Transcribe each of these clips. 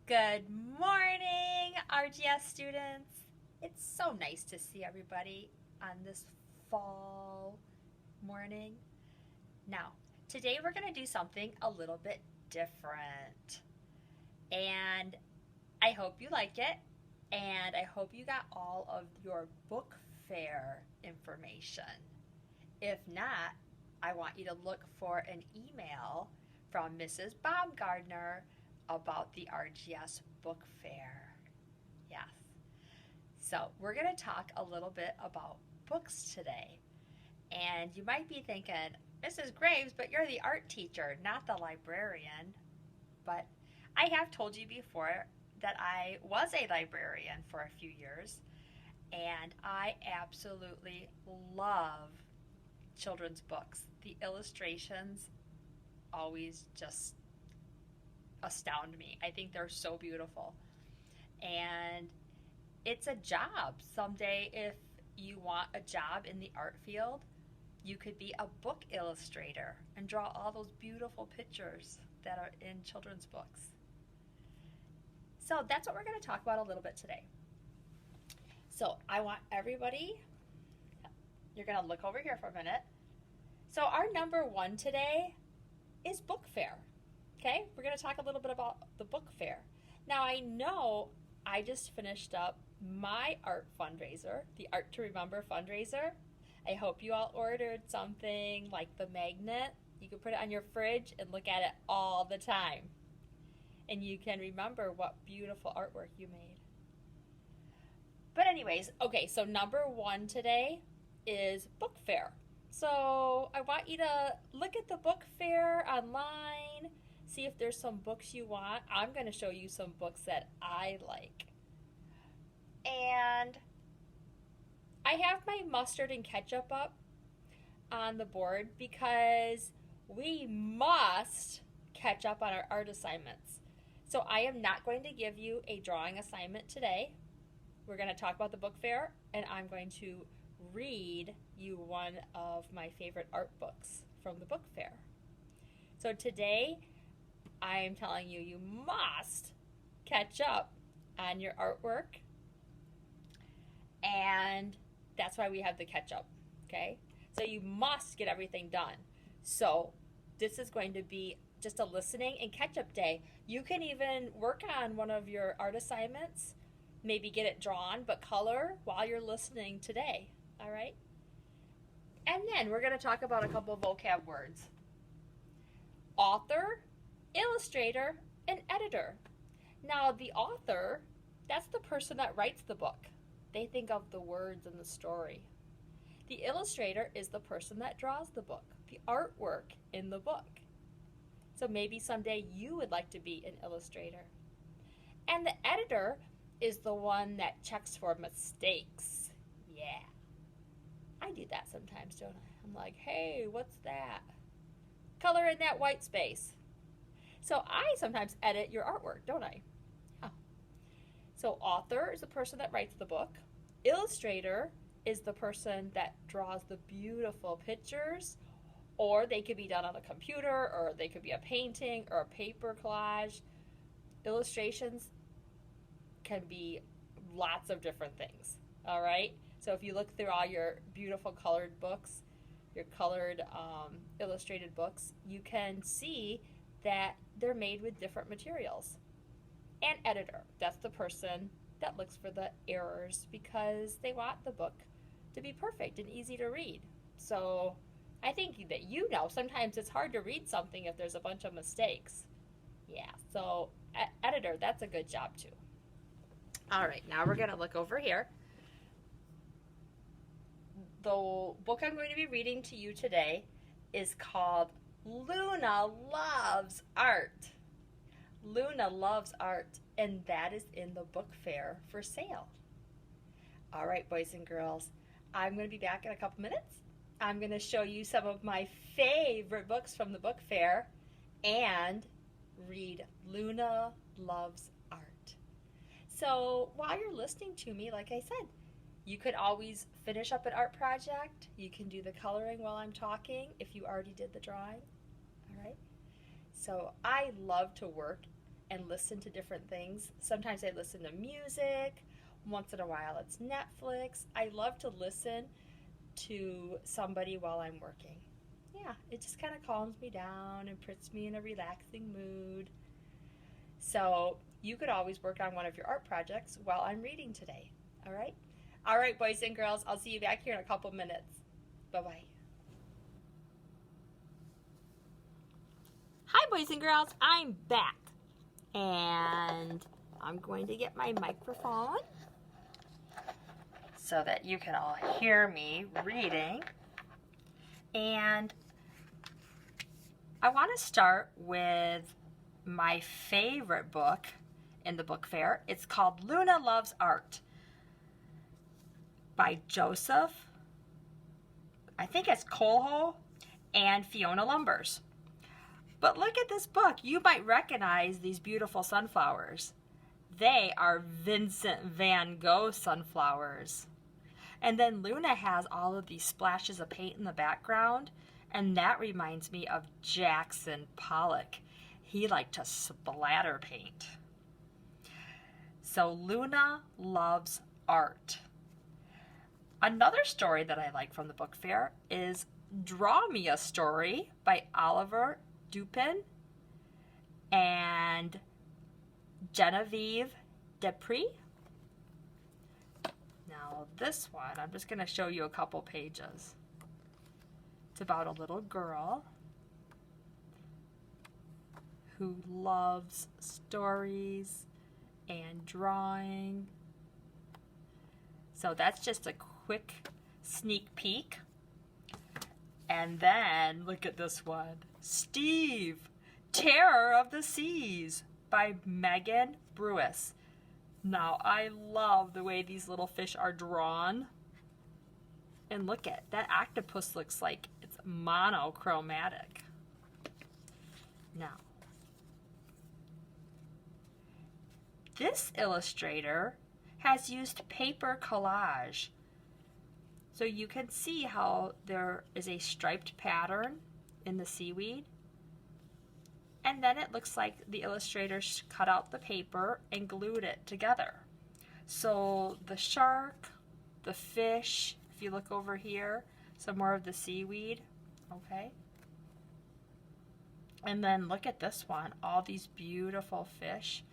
Good morning, RGS students. It's so nice to see everybody on this fall morning. Now, today we're going to do something a little bit different. And I hope you like it. And I hope you got all of your book fair information. If not, I want you to look for an email from Mrs. Baumgardner about the RGS book fair. Yes. So we're going to talk a little bit about books today. And you might be thinking, Mrs. Graves, but you're the art teacher, not the librarian. But I have told you before that I was a librarian for a few years, and I absolutely love children's books. The illustrations always just astound me. I think they're so beautiful. And it's a job. Someday, if you want a job in the art field, you could be a book illustrator and draw all those beautiful pictures that are in children's books. So that's what we're going to talk about a little bit today. So I want everybody, you're going to look over here for a minute. So our number one today is book fair. Okay, we're going to talk a little bit about the book fair. Now I know I just finished up my art fundraiser, the Art to Remember fundraiser. I hope you all ordered something like the magnet. You can put it on your fridge and look at it all the time. And you can remember what beautiful artwork you made. But anyways, okay, so number one today is book fair. So I want you to look at the book fair online, see if there's some books you want. I'm going to show you some books that I like. And I have my mustard and ketchup up on the board because we must catch up on our art assignments. So I am not going to give you a drawing assignment today. We're going to talk about the book fair, and I'm going to read you one of my favorite art books from the book fair. So today, I am telling you, you must catch up on your artwork, and that's why we have the catch up, okay? So you must get everything done. So this is going to be just a listening and catch up day. You can even work on one of your art assignments, maybe get it drawn, but color while you're listening today, all right? And then we're going to talk about a couple of vocab words. Author, illustrator, and editor. Now, the author, that's the person that writes the book. They think of the words and the story. The illustrator is the person that draws the book, the artwork in the book. So maybe someday you would like to be an illustrator. And the editor is the one that checks for mistakes. Yeah. I do that sometimes, don't I? I'm like, hey, what's that? Color in that white space. So I sometimes edit your artwork, don't I? Yeah. So author is the person that writes the book. Illustrator is the person that draws the beautiful pictures, or they could be done on a computer, or they could be a painting or a paper collage. Illustrations can be lots of different things, all right? So if you look through all your beautiful colored books, your colored illustrated books, you can see that they're made with different materials. And editor, that's the person that looks for the errors because they want the book to be perfect and easy to read. So I think that you know sometimes it's hard to read something if there's a bunch of mistakes. Yeah, so editor, that's a good job too. All right, now we're going to look over here. The book I'm going to be reading to you today is called Luna Loves Art. Luna Loves Art, and that is in the book fair for sale. All right, boys and girls, I'm going to be back in a couple minutes. I'm going to show you some of my favorite books from the book fair and read Luna Loves Art. So while you're listening to me, like I said, you could always finish up an art project. You can do the coloring while I'm talking if you already did the drawing. All right. So I love to work and listen to different things. Sometimes I listen to music. Once in a while it's Netflix. I love to listen to somebody while I'm working. Yeah, it just kind of calms me down and puts me in a relaxing mood. So you could always work on one of your art projects while I'm reading today. All right? All right, boys and girls, I'll see you back here in a couple minutes. Bye-bye. Hi, boys and girls. I'm back. And I'm going to get my microphone so that you can all hear me reading. And I want to start with my favorite book in the book fair. It's called Luna Loves Art by Joseph, I think it's Colho, and Fiona Lumbers. But look at this book. You might recognize these beautiful sunflowers. They are Vincent van Gogh sunflowers. And then Luna has all of these splashes of paint in the background, and that reminds me of Jackson Pollock. He liked to splatter paint. So Luna loves art. Another story that I like from the book fair is Draw Me a Story by Oliver Dupin and Genevieve Dupree. Now this one, I'm just going to show you a couple pages. It's about a little girl who loves stories and drawing. So that's just a quick sneak peek. And then look at this one. Steve, Terror of the Seas by Megan Brewis. Now I love the way these little fish are drawn. And look at that octopus, looks like it's monochromatic. Now, this illustrator has used paper collage. So you can see how there is a striped pattern in the seaweed. And then it looks like the illustrator cut out the paper and glued it together. So the shark, the fish, if you look over here, some more of the seaweed, okay? And then look at this one, all these beautiful fish.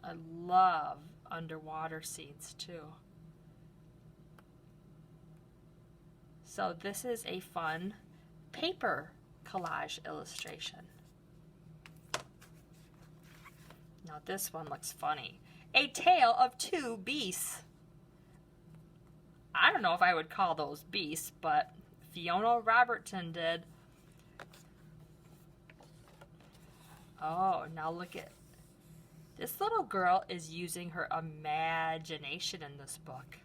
I love underwater scenes too. So this is a fun paper collage illustration. Now this one looks funny. A Tale of Two Beasts. I don't know if I would call those beasts, but Fiona Robertson did. Oh, now look at this little girl is using her imagination in this book.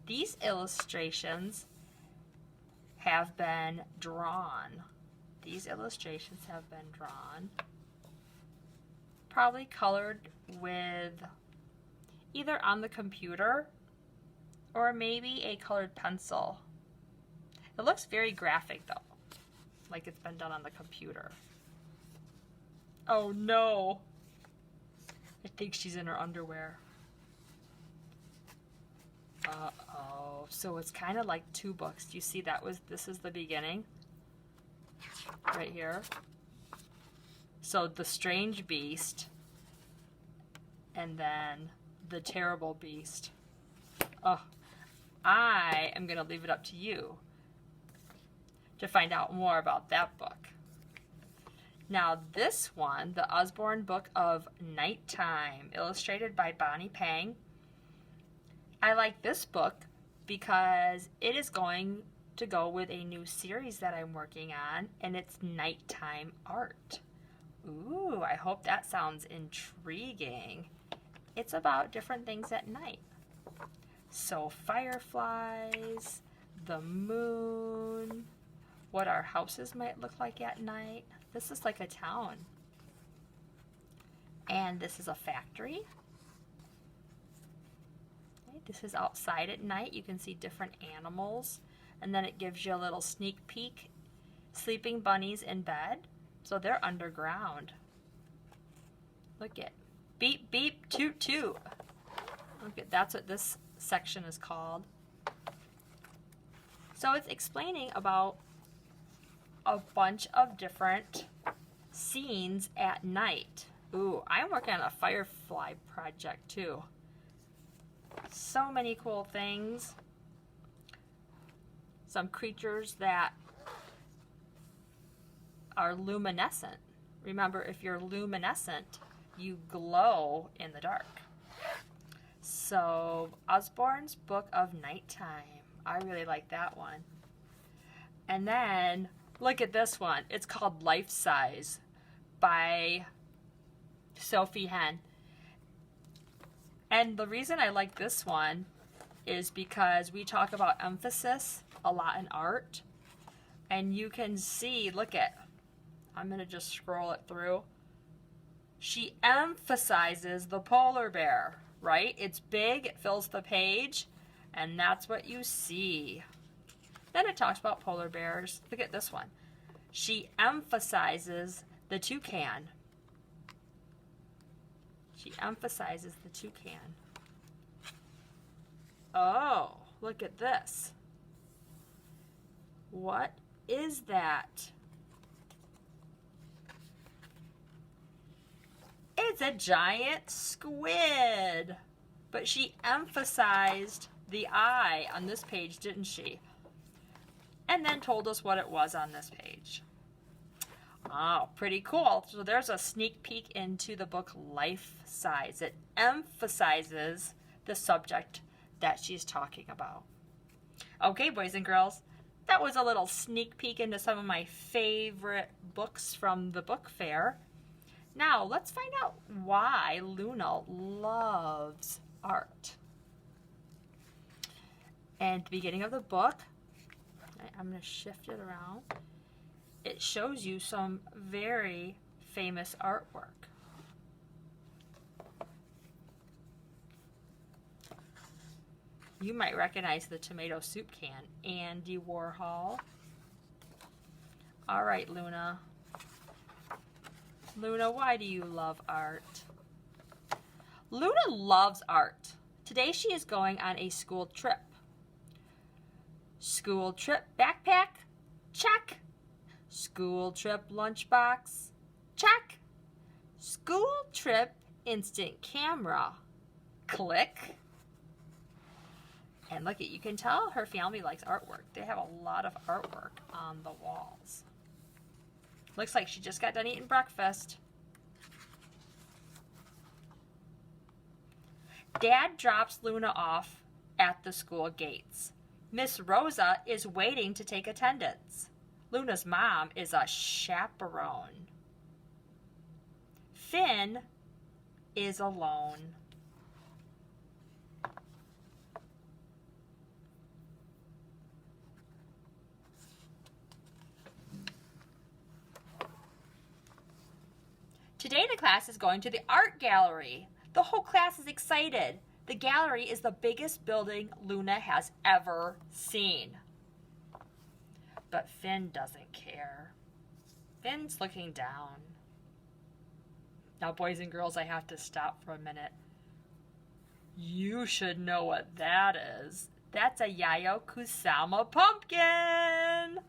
These illustrations have been drawn. These illustrations have been drawn. Probably colored with either on the computer or maybe a colored pencil. It looks very graphic though, like it's been done on the computer. Oh no! I think she's in her underwear. Uh-oh. So it's kind of like two books. Do you see this is the beginning? Right here. So the strange beast and then the terrible beast. Oh, I am going to leave it up to you to find out more about that book. Now this one, the Usborne Book of Nighttime, illustrated by Bonnie Pang. I like this book because it is going to go with a new series that I'm working on, and it's nighttime art. Ooh, I hope that sounds intriguing. It's about different things at night. So fireflies, the moon, what our houses might look like at night. This is like a town. And this is a factory. Okay, this is outside at night. You can see different animals. And then it gives you a little sneak peek Sleeping bunnies in bed. So they're underground. Look at beep, beep, toot, toot. Look at, that's what this section is called. So it's explaining about a bunch of different scenes at night. Ooh, I'm working on a firefly project too. So many cool things. Some creatures that are luminescent. Remember, if you're luminescent, you glow in the dark. So, Osborne's Book of Nighttime. I really like that one. And then, look at this one. It's called Life Size by Sophie Henn. And the reason I like this one is because we talk about emphasis a lot in art. And you can see, look at, I'm going to just scroll it through. She emphasizes the polar bear, right? It's big, it fills the page, and that's what you see. Then it talks about polar bears. Look at this one. She emphasizes the toucan. She emphasizes the toucan. Oh, look at this. What is that? It's a giant squid. But she emphasized the eye on this page, didn't she? And then told us what it was on this page. Oh, pretty cool. So there's a sneak peek into the book Life Size. It emphasizes the subject that she's talking about. Okay, boys and girls, that was a little sneak peek into some of my favorite books from the book fair. Now, let's find out why Luna loves art. And at the beginning of the book, I'm going to shift it around. It shows you some very famous artwork. You might recognize the tomato soup can, Andy Warhol. All right, Luna. Luna, why do you love art? Luna loves art. Today she is going on a school trip. School trip backpack? Check. School trip lunchbox? Check. School trip instant camera? Click. And look, you can tell her family likes artwork. They have a lot of artwork on the walls. Looks like she just got done eating breakfast. Dad drops Luna off at the school gates. Miss Rosa is waiting to take attendance. Luna's mom is a chaperone. Finn is alone. Today the class is going to the art gallery. The whole class is excited. The gallery is the biggest building Luna has ever seen. But Finn doesn't care. Finn's looking down. Now, boys and girls, I have to stop for a minute. You should know what that is. That's a Yayoi Kusama pumpkin.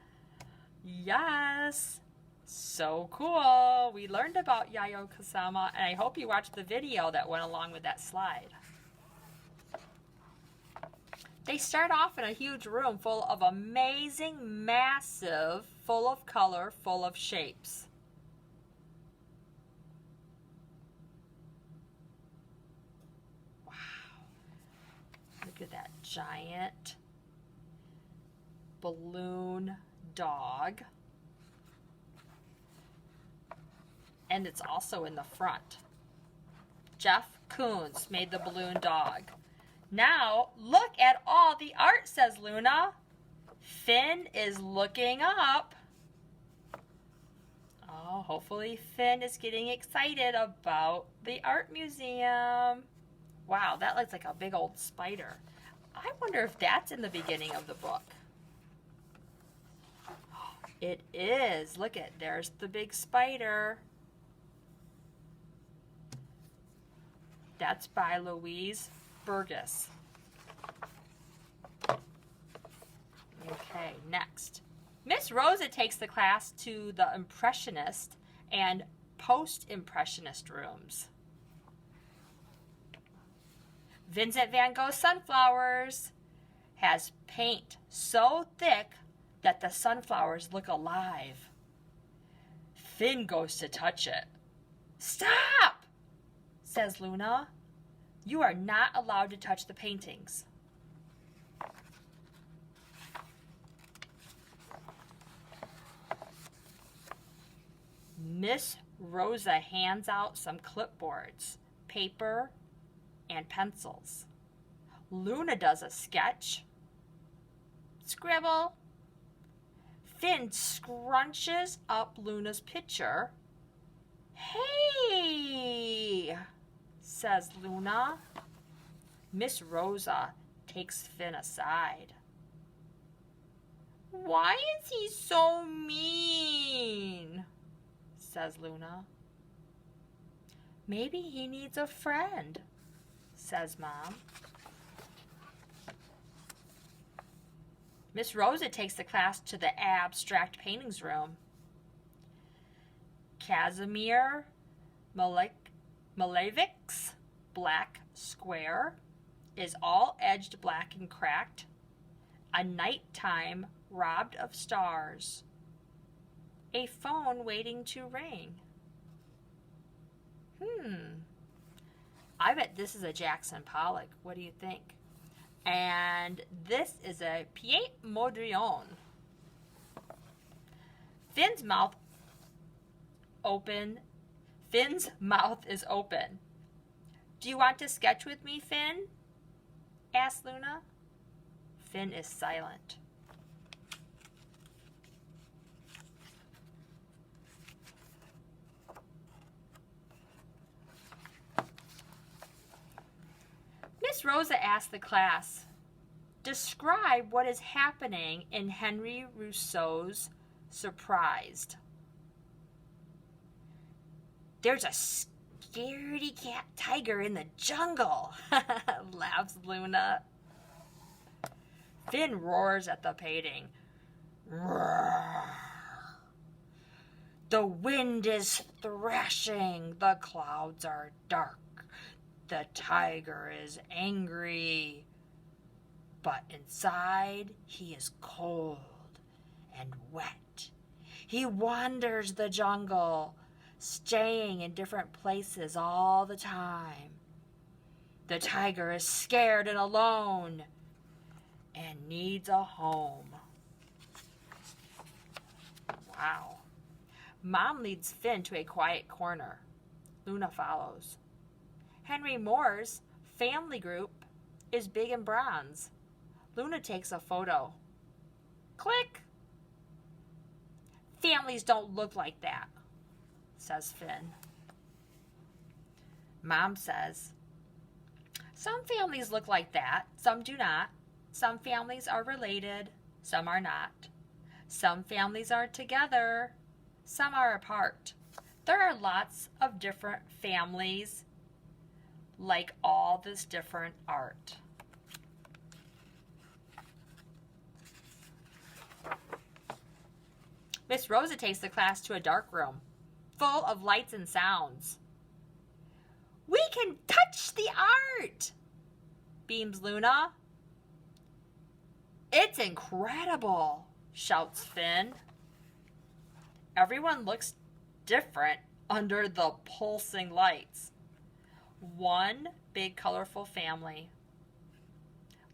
Yes. So cool. We learned about Yayoi Kusama, and I hope you watched the video that went along with that slide. They start off in a huge room full of amazing, massive, full of color, full of shapes. Wow. Look at that giant balloon dog. And it's also in the front. Jeff Koons made the balloon dog. Now, look at all the art, says Luna. Finn is looking up. Oh, hopefully Finn is getting excited about the art museum. Wow, that looks like a big old spider. I wonder if that's in the beginning of the book. It is. Look at, there's the big spider. That's by Louise Ferguson. Okay, next. Miss Rosa takes the class to the Impressionist and Post-Impressionist rooms. Vincent van Gogh's Sunflowers has paint so thick that the sunflowers look alive. Finn goes to touch it. "Stop!" says Luna. "You are not allowed to touch the paintings." Miss Rosa hands out some clipboards, paper, and pencils. Luna does a sketch. Scribble. Finn scrunches up Luna's picture. "Hey," says Luna. Miss Rosa takes Finn aside. "Why is he so mean?" says Luna. "Maybe he needs a friend," says Mom. Miss Rosa takes the class to the abstract paintings room. Casimir Malevik's black square is all edged black and cracked. A nighttime robbed of stars. A phone waiting to ring. I bet this is a Jackson Pollock. What do you think? And this is a Piet Mondrian. Finn's mouth is open. "Do you want to sketch with me, Finn?" asks Luna. Finn is silent. Miss Rosa asked the class, "Describe what is happening in Henry Rousseau's Surprised." "There's a scaredy cat tiger in the jungle," laughs Luna. Finn roars at the painting. "Roar. The wind is thrashing, the clouds are dark. The tiger is angry, but inside he is cold and wet. He wanders the jungle, staying in different places all the time. The tiger is scared and alone and needs a home." Wow. Mom leads Finn to a quiet corner. Luna follows. Henry Moore's family group is big in bronze. Luna takes a photo. Click. "Families don't look like that," says Finn. Mom says, "Some families look like that, some do not. Some families are related, some are not. Some families are together, some are apart. There are lots of different families, like all this different art." Miss Rosa takes the class to a dark room, full of lights and sounds. "We can touch the art," beams Luna. "It's incredible," shouts Finn. Everyone looks different under the pulsing lights. One big colorful family.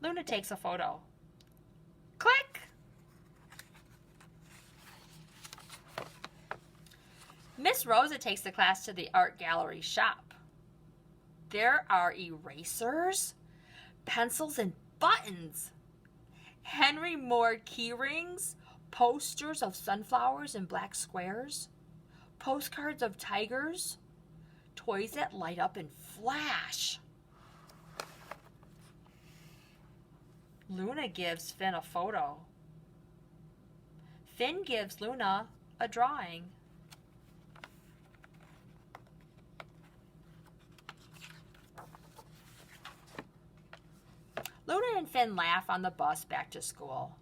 Luna takes a photo. Click! Miss Rosa takes the class to the art gallery shop. There are erasers, pencils, and buttons. Henry Moore key rings, posters of sunflowers in black squares, postcards of tigers, toys that light up and flash. Luna gives Finn a photo. Finn gives Luna a drawing. Luna and Finn laugh on the bus back to school,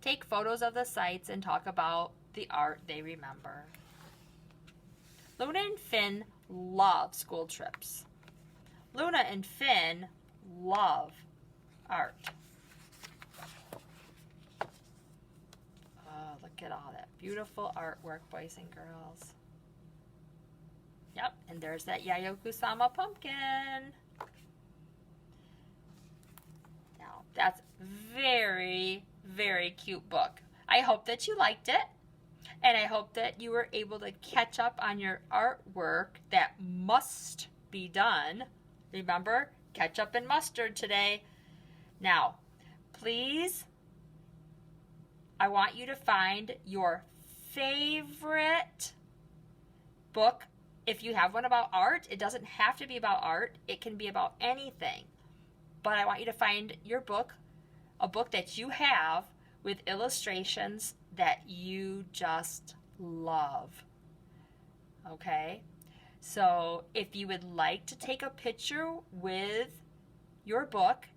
take photos of the sights, and talk about the art they remember. Luna and Finn love school trips. Luna and Finn love art. Oh, look at all that beautiful artwork, boys and girls. Yep, and there's that Yayoi-Kusama pumpkin. Now, that's very, very cute book. I hope that you liked it, and I hope that you were able to catch up on your artwork that must be done. Remember, ketchup and mustard today. Now, please, I want you to find your favorite book. If you have one about art, it doesn't have to be about art. It can be about anything. But I want you to find your book, a book that you have with illustrations that you just love. Okay? So if you would like to take a picture with your book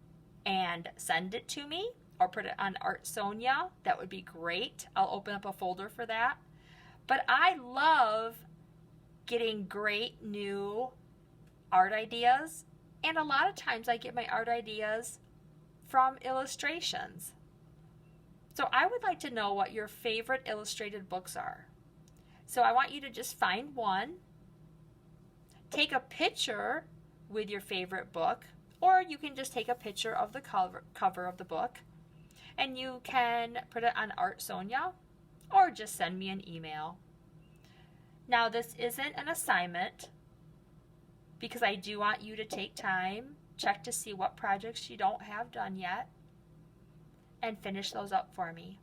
and send it to me or put it on Art Sonia, that would be great. I'll open up a folder for that. But I love getting great new art ideas, and a lot of times I get my art ideas from illustrations. So I would like to know what your favorite illustrated books are. So I want you to just find one, take a picture with your favorite book, or you can just take a picture of the cover of the book, and you can put it on Art Sonia, or just send me an email. Now, this isn't an assignment, because I do want you to take time, check to see what projects you don't have done yet, and finish those up for me.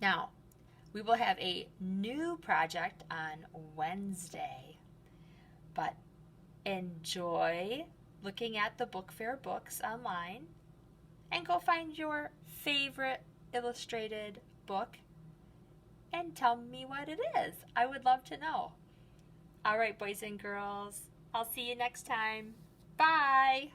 Now, we will have a new project on Wednesday, but enjoy looking at the book fair books online, and go find your favorite illustrated book and tell me what it is. I would love to know. All right, boys and girls, I'll see you next time. Bye.